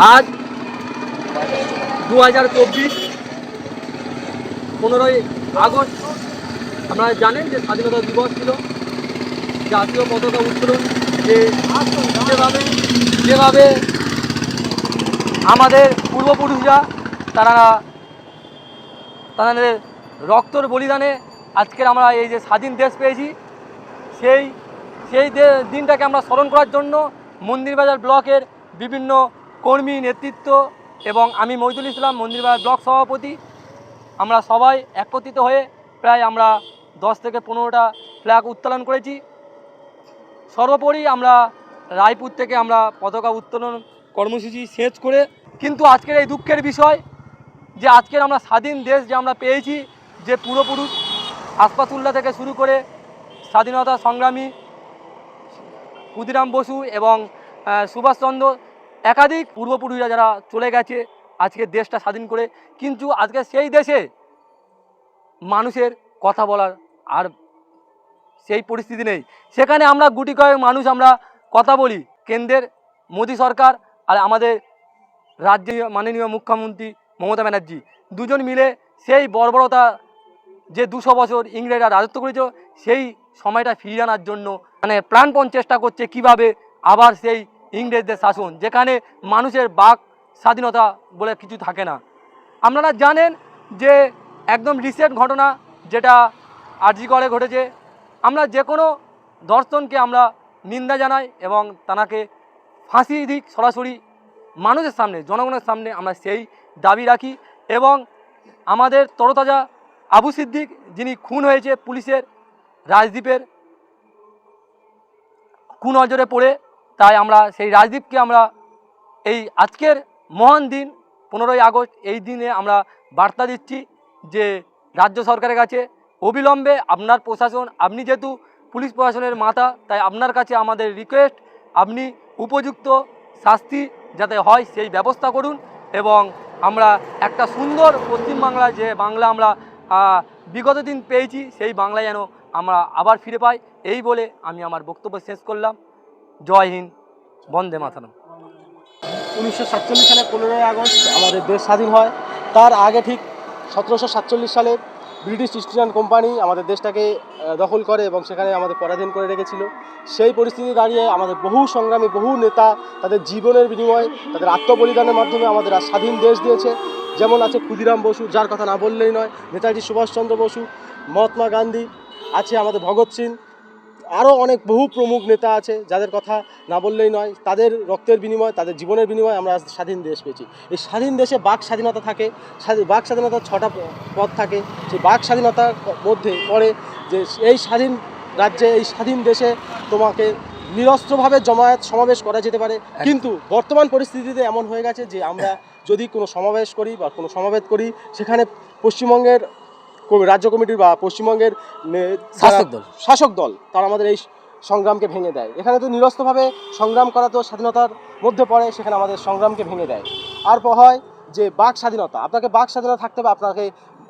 আজ 2024 15ই আগস্ট। আপনারা জানেন যে স্বাধীনতা দিবস ছিল, জাতীয় পতাকা উত্তোলন। যেভাবে আমাদের পূর্বপুরুষরা তাদের রক্তর বলিদানে আজকের আমরা এই যে স্বাধীন দেশ পেয়েছি, সেই সেই দিনটাকে আমরা স্মরণ করার জন্য মন্দিরবাজার ব্লকের বিভিন্ন কর্মী নেতৃত্ব এবং আমি মহিদুল ইসলাম মন্দিরবাজার ব্লক সভাপতি, আমরা সবাই একত্রিত হয়ে প্রায় আমরা 10 থেকে 15টা ফ্ল্যাগ উত্তোলন করেছি। সর্বোপরি আমরা রায়পুর থেকে আমরা পতাকা উত্তোলন কর্মসূচি শেষ করে, কিন্তু আজকের এই দুঃখের বিষয় যে আজকের আমরা স্বাধীন দেশ যে আমরা পেয়েছি, যে পূর্বপুরুষ হাসপাতুল্লাহ থেকে শুরু করে স্বাধীনতা সংগ্রামী ক্ষুদিরাম বসু এবং সুভাষচন্দ্র একাধিক পূর্বপুরুষরা যারা চলে গেছে আজকে দেশটা স্বাধীন করে, কিন্তু আজকে সেই দেশে মানুষের কথা বলার আর সেই পরিস্থিতি নেই। সেখানে আমরা গুটি কয়েক মানুষ আমরা কথা বলি, কেন্দ্রের মোদী সরকার আর আমাদের রাজ্যের মাননীয় মুখ্যমন্ত্রী মমতা ব্যানার্জি দুজন মিলে সেই বর্বরতা যে 200 বছর ইংরেজরা রাজত্ব করেছিল সেই সময়টা ফিরিয়ে আনার জন্য মানে প্রাণপণ চেষ্টা করছে কিভাবে আবার সেই ইংরেজদের শাসন, যেখানে মানুষের বাক স্বাধীনতা বলে কিছু থাকে না। আপনারা জানেন যে একদম রিসেন্ট ঘটনা যেটা আরজি করে ঘটেছে, আমরা যে কোনো ধর্ষণকে আমরা নিন্দা জানাই এবং তাকে ফাঁসি দিক সরাসরি মানুষের সামনে, জনগণের সামনে আমরা সেই দাবি রাখি। এবং আমাদের তরতাজা আবু সিদ্দিক যিনি খুন হয়েছে পুলিশের রাজদীপের কুনজরে পড়ে, তাই আমরা সেই রাজদীপকে আমরা এই আজকের মহান দিন 15ই আগস্ট এই দিনে আমরা বার্তা দিচ্ছি যে রাজ্য সরকারের কাছে অবিলম্বে আপনার প্রশাসন, আপনি যেহেতু পুলিশ প্রশাসনের মাথা, তাই আপনার কাছে আমাদের রিকোয়েস্ট আপনি উপযুক্ত শাস্তি যাতে হয় সেই ব্যবস্থা করুন এবং আমরা একটা সুন্দর পশ্চিমবাংলায় যে বাংলা আমরা বিগত দিন পেয়েছি সেই বাংলায় যেন আমরা আবার ফিরে পাই। এই বলে আমি আমার বক্তব্য শেষ করলাম। জয় হিন্দ, বন্দে মাতরম। 1947 সালে 15ই আগস্ট আমাদের দেশ স্বাধীন হয়। তার আগে ঠিক 1747 সালে ব্রিটিশ ইস্ট ইন্ডিয়ান কোম্পানি আমাদের দেশটাকে দখল করে এবং সেখানে আমাদের পরাধীন করে রেখেছিল। সেই পরিস্থিতি দাঁড়িয়ে আমাদের বহু সংগ্রামী, বহু নেতা তাদের জীবনের বিনিময়ে, তাদের আত্মবলিদানের মাধ্যমে আমাদের স্বাধীন দেশ দিয়েছে। যেমন আছে ক্ষুদিরাম বসু, যার কথা না বললেই নয়, নেতাজি সুভাষচন্দ্র বসু, মহাত্মা গান্ধী, আছে আমাদের ভগৎ সিং, আরও অনেক বহু প্রমুখ নেতা আছে যাদের কথা না বললেই নয়। তাদের রক্তের বিনিময়, তাদের জীবনের বিনিময়ে আমরা স্বাধীন দেশ পেয়েছি। এই স্বাধীন দেশে বাক স্বাধীনতা থাকে, বাক স্বাধীনতার 6টা পদ থাকে। সেই বাক স্বাধীনতার মধ্যে পড়ে যে এই স্বাধীন রাজ্যে, এই স্বাধীন দেশে তোমাকে নিরস্ত্রভাবে জমায়েত সমাবেশ করা যেতে পারে, কিন্তু বর্তমান পরিস্থিতিতে এমন হয়ে গেছে যে আমরা যদি কোনো সমাবেশ করি বা কোনো সমাবেশ করি, সেখানে পশ্চিমবঙ্গের রাজ্য কমিটির বা পশ্চিমবঙ্গের শাসক দল তারা আমাদের এই সংগ্রামকে ভেঙে দেয়। এখানে তো নিরস্ত্রভাবে সংগ্রাম করা তো স্বাধীনতার মধ্যে পড়ে, সেখানে আমাদের সংগ্রামকে ভেঙে দেয়। আর হয় যে বাক স্বাধীনতা, আপনাকে বাক স্বাধীনতা থাকতে হবে,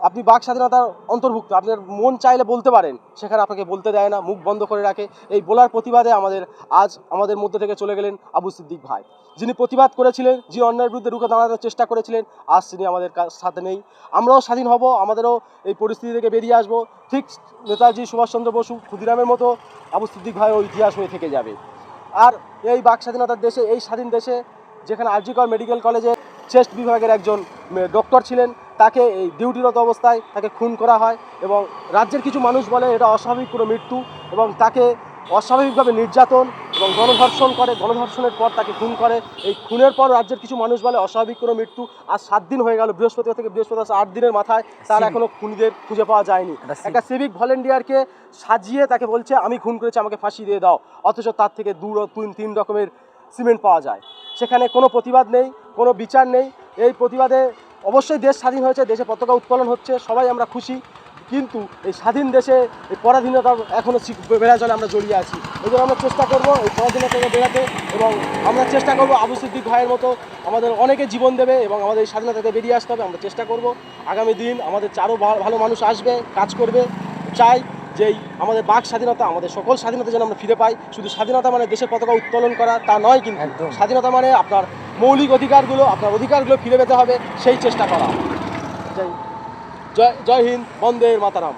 আপনি বাক স্বাধীনতার অন্তর্ভুক্ত, আপনার মন চাইলে বলতে পারেন, সেখানে আপনাকে বলতে দেয় না, মুখ বন্ধ করে রাখে। এই বলার প্রতিবাদে আজ আমাদের মধ্যে থেকে চলে গেলেন আবু সিদ্দিক ভাই, যিনি প্রতিবাদ করেছিলেন, যিনি অন্যায়ের বিরুদ্ধে রুখে দাঁড়ানোর চেষ্টা করেছিলেন। আজ তিনি আমাদের সাথে নেই। আমরাও স্বাধীন হব, আমাদেরও এই পরিস্থিতি থেকে বেরিয়ে আসবো। ঠিক নেতাজি সুভাষচন্দ্র বসু, ক্ষুদিরামের মতো আবু সিদ্দিক ভাইও ইতিহাস হয়ে থেকে যাবে। আর এই বাক স্বাধীনতার দেশে, এই স্বাধীন দেশে, যেখানে আরজি কর মেডিকেল কলেজে চেস্ট বিভাগের একজন ডক্টর ছিলেন, তাকে এই ডিউটিরত অবস্থায় তাকে খুন করা হয় এবং রাজ্যের কিছু মানুষ বলে এটা অস্বাভাবিক কোনো মৃত্যু এবং তাকে অস্বাভাবিকভাবে নির্যাতন এবং গণধর্ষণ করে। গণধর্ষণের পর তাকে খুন করে। এই খুনের পর রাজ্যের কিছু মানুষ বলে অস্বাভাবিক কোনো মৃত্যু। আজ 7 দিন হয়ে গেল, বৃহস্পতিবার থেকে বৃহস্পতিবার 8 দিনের মাথায় তার এখনও খুনিদের খুঁজে পাওয়া যায়নি। একটা সিভিক ভলেন্টিয়ারকে সাজিয়ে তাকে বলছে আমি খুন করেছি, আমাকে ফাঁসি দিয়ে দাও, অথচ তার থেকে 2-3 রকমের সিমেন্ট পাওয়া যায়। সেখানে কোনো প্রতিবাদ নেই, কোনো বিচার নেই। এই প্রতিবাদে অবশ্যই দেশ স্বাধীন হয়েছে, দেশে পতাকা উত্তোলন হচ্ছে, সবাই আমরা খুশি, কিন্তু এই স্বাধীন দেশে এই পরাধীনতা এখনও বেড়া চলে, আমরা জড়িয়ে আছি। এই জন্য আমরা চেষ্টা করবো এই পরাধীনতা থেকে বেরাতে এবং আমরা চেষ্টা করবো আবু সিদ্দিক ভাইয়ের মতো আমাদের অনেকে জীবন দেবে এবং আমাদের এই স্বাধীনতা থেকে বেরিয়ে আসতে হবে। আমরা চেষ্টা করব আগামী দিন আমাদের আরও ভালো মানুষ আসবে, কাজ করবে। চাই যেই আমাদের বাক স্বাধীনতা, আমাদের সকল স্বাধীনতা যেন আমরা ফিরে পাই। শুধু স্বাধীনতা মানে দেশের পতাকা উত্তোলন করা তা নয়, কিন্তু একদম। স্বাধীনতা মানে আপনার মৌলিক অধিকারগুলো, আপনার অধিকারগুলো ফিরে পেতে হবে, সেই চেষ্টা করা। জয় জয় হিন্দ, বন্দে মাতারাম।